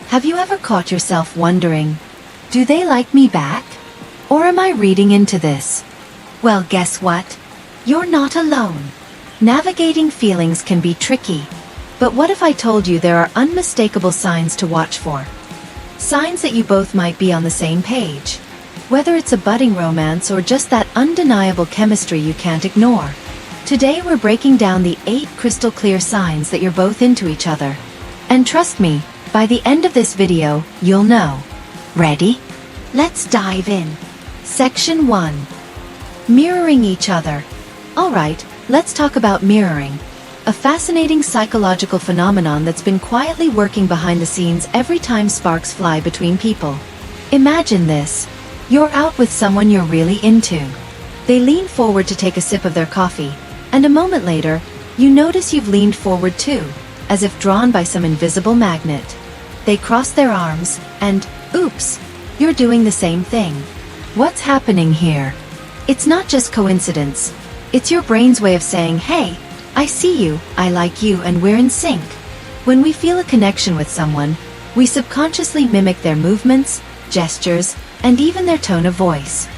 Have you ever caught yourself wondering, do they like me back? Or am I reading into this? Well, guess what? You're not alone. Navigating feelings can be tricky. But what if I told you there are unmistakable signs to watch for? Signs that you both might be on the same page. Whether it's a budding romance or just that undeniable chemistry you can't ignore. Today we're breaking down the 8 crystal clear signs that you're both into each other. And trust me, by the end of this video, you'll know. Ready? Let's dive in. Section 1. Mirroring each other. Alright, let's talk about mirroring. A fascinating psychological phenomenon that's been quietly working behind the scenes every time sparks fly between people. Imagine this. You're out with someone you're really into. They lean forward to take a sip of their coffee, and a moment later, you notice you've leaned forward too, as if drawn by some invisible magnet. They cross their arms, and, oops, you're doing the same thing. What's happening here? It's not just coincidence. It's your brain's way of saying, hey, I see you, I like you, and we're in sync. When we feel a connection with someone, we subconsciously mimic their movements, gestures, and even their tone of voice.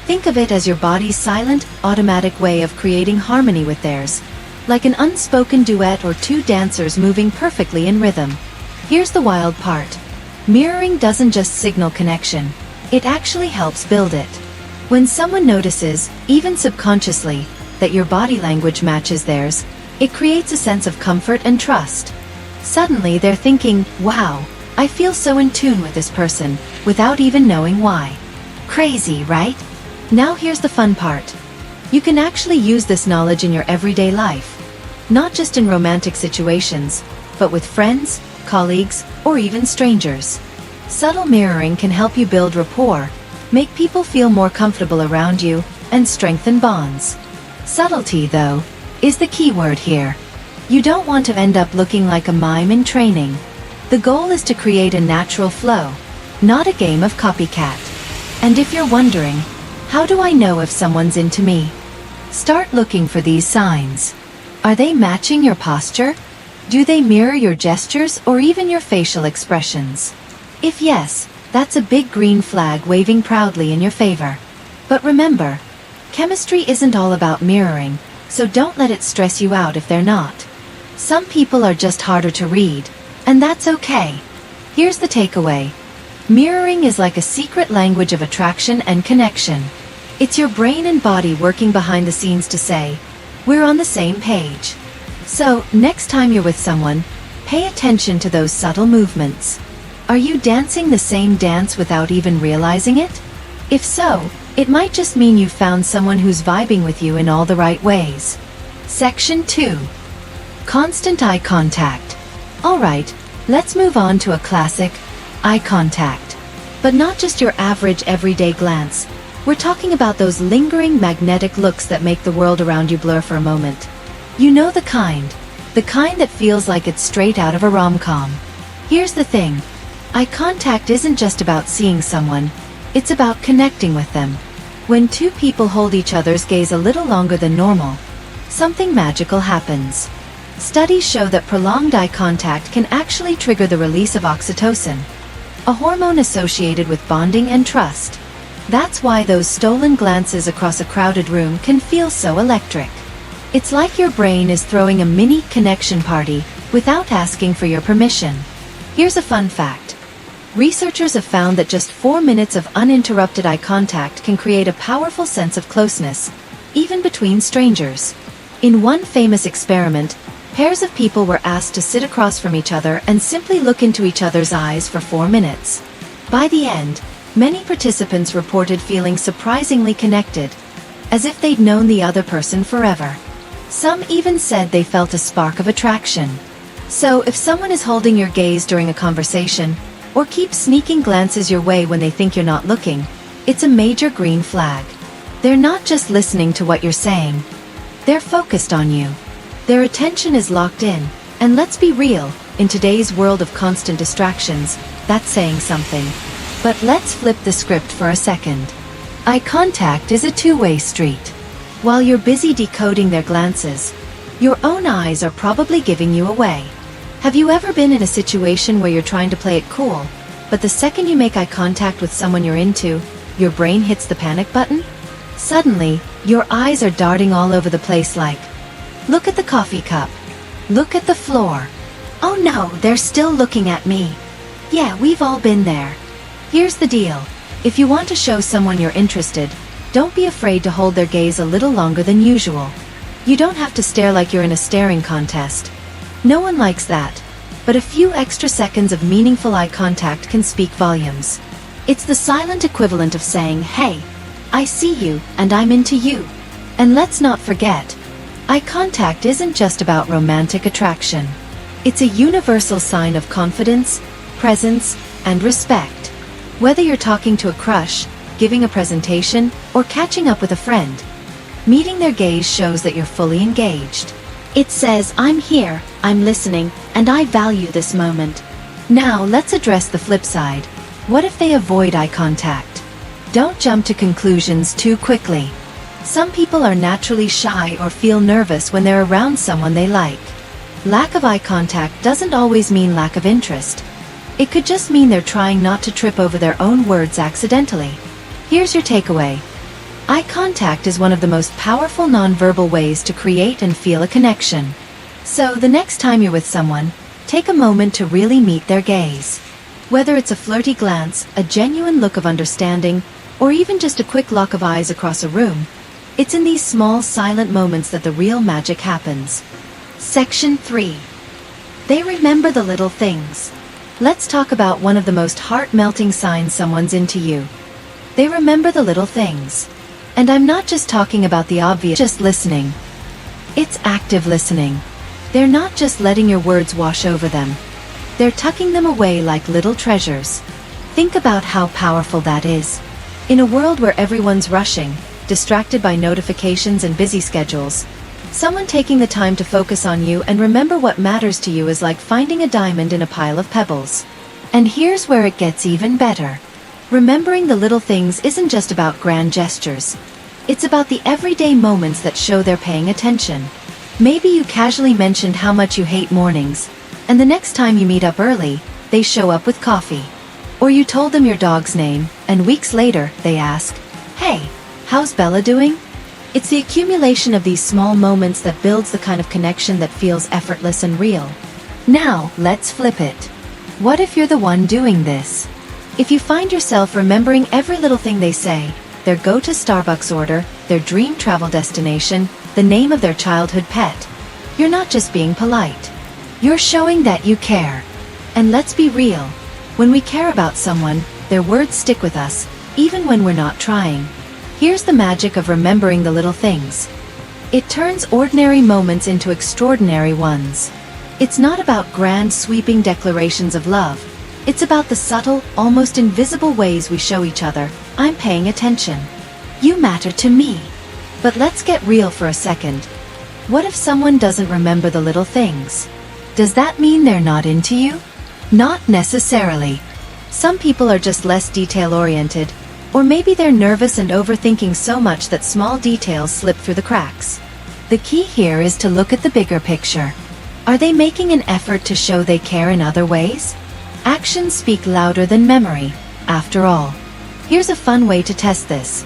Think of it as your body's silent, automatic way of creating harmony with theirs, like an unspoken duet or two dancers moving perfectly in rhythm. Here's the wild part. Mirroring doesn't just signal connection, it actually helps build it. When someone notices, even subconsciously, that your body language matches theirs, it creates a sense of comfort and trust. Suddenly they're thinking, wow, I feel so in tune with this person, without even knowing why. Crazy, right? Now here's the fun part. You can actually use this knowledge in your everyday life. Not just in romantic situations, but with friends, colleagues, or even strangers. Subtle mirroring can help you build rapport, make people feel more comfortable around you, and strengthen bonds. Subtlety, though, is the key word here. You don't want to end up looking like a mime in training. The goal is to create a natural flow, not a game of copycat. And if you're wondering, how do I know if someone's into me? Start looking for these signs. Are they matching your posture? Do they mirror your gestures or even your facial expressions? If yes, that's a big green flag waving proudly in your favor. But remember, chemistry isn't all about mirroring, so don't let it stress you out if they're not. Some people are just harder to read, and that's okay. Here's the takeaway. Mirroring is like a secret language of attraction and connection. It's your brain and body working behind the scenes to say, we're on the same page. So, next time you're with someone, pay attention to those subtle movements. Are you dancing the same dance without even realizing it? If so, it might just mean you've found someone who's vibing with you in all the right ways. Section 2. Constant eye contact. Alright, let's move on to a classic, eye contact. But not just your average everyday glance. We're talking about those lingering magnetic looks that make the world around you blur for a moment. You know the kind that feels like it's straight out of a rom-com. Here's the thing. Eye contact isn't just about seeing someone, it's about connecting with them. When two people hold each other's gaze a little longer than normal, something magical happens. Studies show that prolonged eye contact can actually trigger the release of oxytocin, a hormone associated with bonding and trust. That's why those stolen glances across a crowded room can feel so electric. It's like your brain is throwing a mini connection party without asking for your permission. Here's a fun fact. Researchers have found that just 4 minutes of uninterrupted eye contact can create a powerful sense of closeness, even between strangers. In one famous experiment, pairs of people were asked to sit across from each other and simply look into each other's eyes for 4 minutes. By the end, many participants reported feeling surprisingly connected, as if they'd known the other person forever. Some even said they felt a spark of attraction. So if someone is holding your gaze during a conversation, or keeps sneaking glances your way when they think you're not looking, it's a major green flag. They're not just listening to what you're saying. They're focused on you. Their attention is locked in, and let's be real, in today's world of constant distractions, that's saying something. But let's flip the script for a second. Eye contact is a two-way street. While you're busy decoding their glances, your own eyes are probably giving you away. Have you ever been in a situation where you're trying to play it cool, but the second you make eye contact with someone you're into, your brain hits the panic button? Suddenly, your eyes are darting all over the place like, look at the coffee cup. Look at the floor. Oh no, they're still looking at me. Yeah, we've all been there. Here's the deal. If you want to show someone you're interested, don't be afraid to hold their gaze a little longer than usual. You don't have to stare like you're in a staring contest. No one likes that. But a few extra seconds of meaningful eye contact can speak volumes. It's the silent equivalent of saying, hey, I see you, and I'm into you. And let's not forget, eye contact isn't just about romantic attraction. It's a universal sign of confidence, presence, and respect. Whether you're talking to a crush, giving a presentation, or catching up with a friend, meeting their gaze shows that you're fully engaged. It says, I'm here, I'm listening, and I value this moment. Now let's address the flip side. What if they avoid eye contact? Don't jump to conclusions too quickly. Some people are naturally shy or feel nervous when they're around someone they like. Lack of eye contact doesn't always mean lack of interest. It could just mean they're trying not to trip over their own words accidentally. Here's your takeaway. Eye contact is one of the most powerful nonverbal ways to create and feel a connection. So the next time you're with someone, take a moment to really meet their gaze. Whether it's a flirty glance, a genuine look of understanding, or even just a quick lock of eyes across a room, it's in these small, silent moments that the real magic happens. Section 3. They remember the little things. Let's talk about one of the most heart-melting signs someone's into you. They remember the little things. And I'm not just talking about the obvious, just listening. It's active listening. They're not just letting your words wash over them. They're tucking them away like little treasures. Think about how powerful that is. In a world where everyone's rushing, distracted by notifications and busy schedules, someone taking the time to focus on you and remember what matters to you is like finding a diamond in a pile of pebbles. And here's where it gets even better. Remembering the little things isn't just about grand gestures. It's about the everyday moments that show they're paying attention. Maybe you casually mentioned how much you hate mornings, and the next time you meet up early, they show up with coffee. Or you told them your dog's name, and weeks later, they ask, hey, how's Bella doing? It's the accumulation of these small moments that builds the kind of connection that feels effortless and real. Now, let's flip it. What if you're the one doing this? If you find yourself remembering every little thing they say, their go-to Starbucks order, their dream travel destination, the name of their childhood pet, you're not just being polite. You're showing that you care. And let's be real. When we care about someone, their words stick with us, even when we're not trying. Here's the magic of remembering the little things. It turns ordinary moments into extraordinary ones. It's not about grand sweeping declarations of love. It's about the subtle, almost invisible ways we show each other, I'm paying attention. You matter to me. But let's get real for a second. What if someone doesn't remember the little things? Does that mean they're not into you? Not necessarily. Some people are just less detail-oriented, or maybe they're nervous and overthinking so much that small details slip through the cracks. The key here is to look at the bigger picture. Are they making an effort to show they care in other ways? Actions speak louder than memory, after all. Here's a fun way to test this.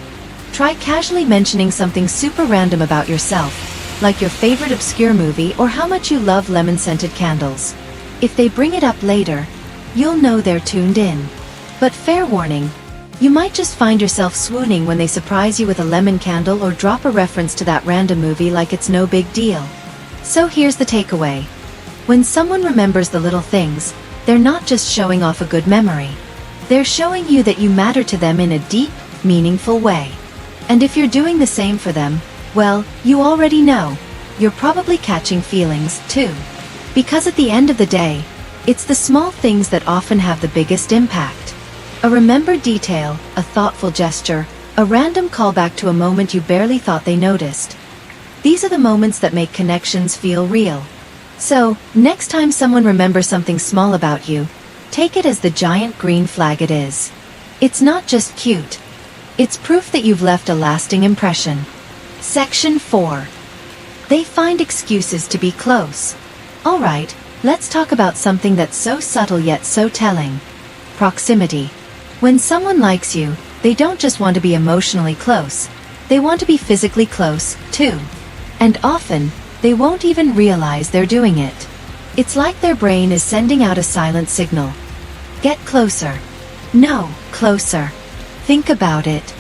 Try casually mentioning something super random about yourself, like your favorite obscure movie or how much you love lemon-scented candles. If they bring it up later, you'll know they're tuned in. But fair warning, you might just find yourself swooning when they surprise you with a lemon candle or drop a reference to that random movie like it's no big deal. So here's the takeaway. When someone remembers the little things, they're not just showing off a good memory. They're showing you that you matter to them in a deep, meaningful way. And if you're doing the same for them, well, you already know. You're probably catching feelings, too. Because at the end of the day, it's the small things that often have the biggest impact. A remembered detail, a thoughtful gesture, a random callback to a moment you barely thought they noticed. These are the moments that make connections feel real. So, next time someone remembers something small about you, take it as the giant green flag it is. It's not just cute. It's proof that you've left a lasting impression. Section 4. They find excuses to be close. Alright, Let's talk about something that's so subtle yet so telling. Proximity. When someone likes you, they don't just want to be emotionally close. They want to be physically close, too. And often, they won't even realize they're doing it. It's like their brain is sending out a silent signal. Get closer. No, closer. Think about it.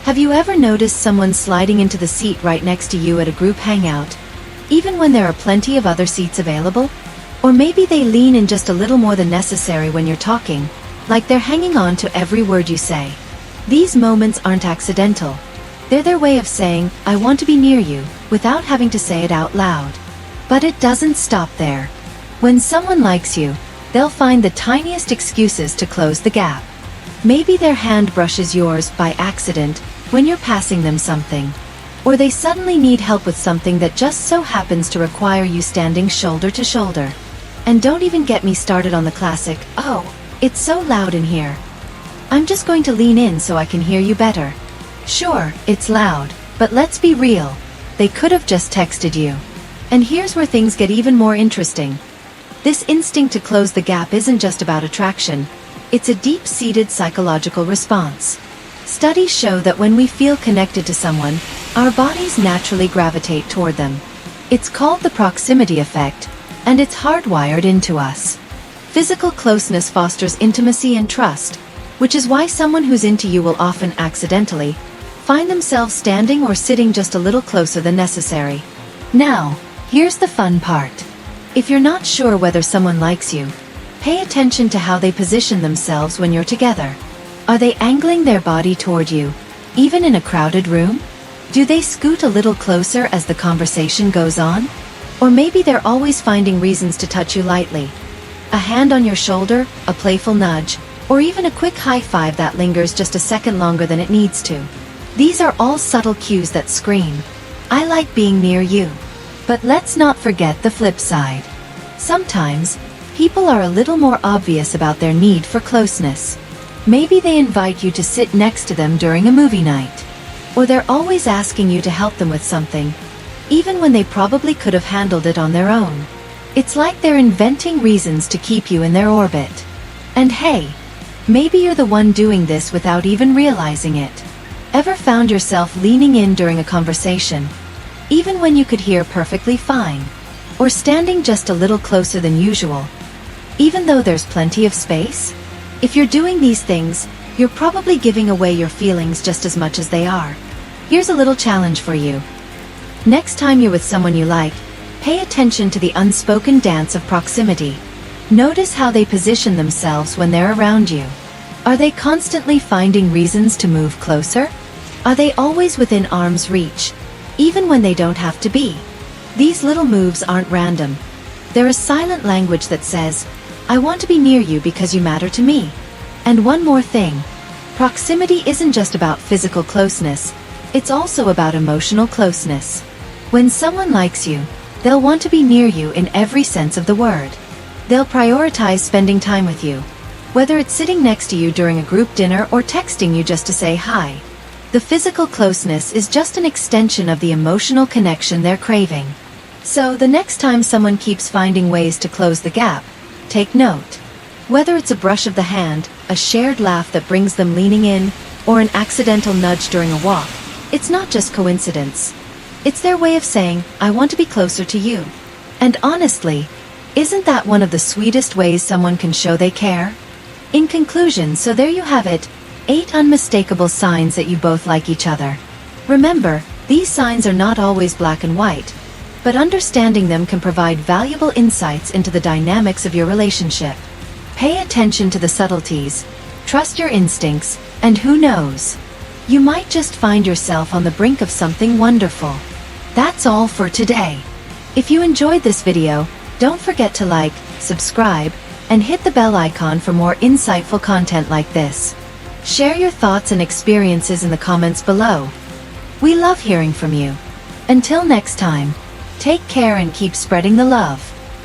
Have you ever noticed someone sliding into the seat right next to you at a group hangout, even when there are plenty of other seats available? Or maybe they lean in just a little more than necessary when you're talking, like they're hanging on to every word you say. These moments aren't accidental. They're their way of saying, I want to be near you, without having to say it out loud. But it doesn't stop there. When someone likes you, they'll find the tiniest excuses to close the gap. Maybe their hand brushes yours by accident when you're passing them something. Or they suddenly need help with something that just so happens to require you standing shoulder to shoulder. And don't even get me started on the classic, oh, it's so loud in here. I'm just going to lean in so I can hear you better. Sure, it's loud, but let's be real. They could have just texted you. And here's where things get even more interesting. This instinct to close the gap isn't just about attraction. It's a deep-seated psychological response. Studies show that when we feel connected to someone, our bodies naturally gravitate toward them. It's called the proximity effect, and it's hardwired into us. Physical closeness fosters intimacy and trust, which is why someone who's into you will often accidentally find themselves standing or sitting just a little closer than necessary. Now, here's the fun part. If you're not sure whether someone likes you, pay attention to how they position themselves when you're together. Are they angling their body toward you, even in a crowded room? Do they scoot a little closer as the conversation goes on? Or maybe they're always finding reasons to touch you lightly. A hand on your shoulder, a playful nudge, or even a quick high five that lingers just a second longer than it needs to. These are all subtle cues that scream, I like being near you. But let's not forget the flip side. Sometimes, people are a little more obvious about their need for closeness. Maybe they invite you to sit next to them during a movie night. Or they're always asking you to help them with something, even when they probably could have handled it on their own. It's like they're inventing reasons to keep you in their orbit. And hey, maybe you're the one doing this without even realizing it. Ever found yourself leaning in during a conversation, even when you could hear perfectly fine? Or standing just a little closer than usual, even though there's plenty of space? If you're doing these things, you're probably giving away your feelings just as much as they are. Here's a little challenge for you. Next time you're with someone you like, pay attention to the unspoken dance of proximity. Notice how they position themselves when they're around you. Are they constantly finding reasons to move closer? Are they always within arm's reach, even when they don't have to be? These little moves aren't random. They're a silent language that says, I want to be near you because you matter to me. And one more thing. Proximity isn't just about physical closeness, it's also about emotional closeness. When someone likes you, they'll want to be near you in every sense of the word. They'll prioritize spending time with you, whether it's sitting next to you during a group dinner or texting you just to say hi. The physical closeness is just an extension of the emotional connection they're craving. So the next time someone keeps finding ways to close the gap, take note. Whether it's a brush of the hand, a shared laugh that brings them leaning in, or an accidental nudge during a walk, it's not just coincidence. It's their way of saying, I want to be closer to you. And honestly, isn't that one of the sweetest ways someone can show they care? In conclusion, so there you have it, 8 unmistakable signs that you both like each other. Remember, these signs are not always black and white, but understanding them can provide valuable insights into the dynamics of your relationship. Pay attention to the subtleties, trust your instincts, and who knows? You might just find yourself on the brink of something wonderful. That's all for today. If you enjoyed this video, don't forget to like, subscribe, and hit the bell icon for more insightful content like this. Share your thoughts and experiences in the comments below. We love hearing from you. Until next time, take care and keep spreading the love.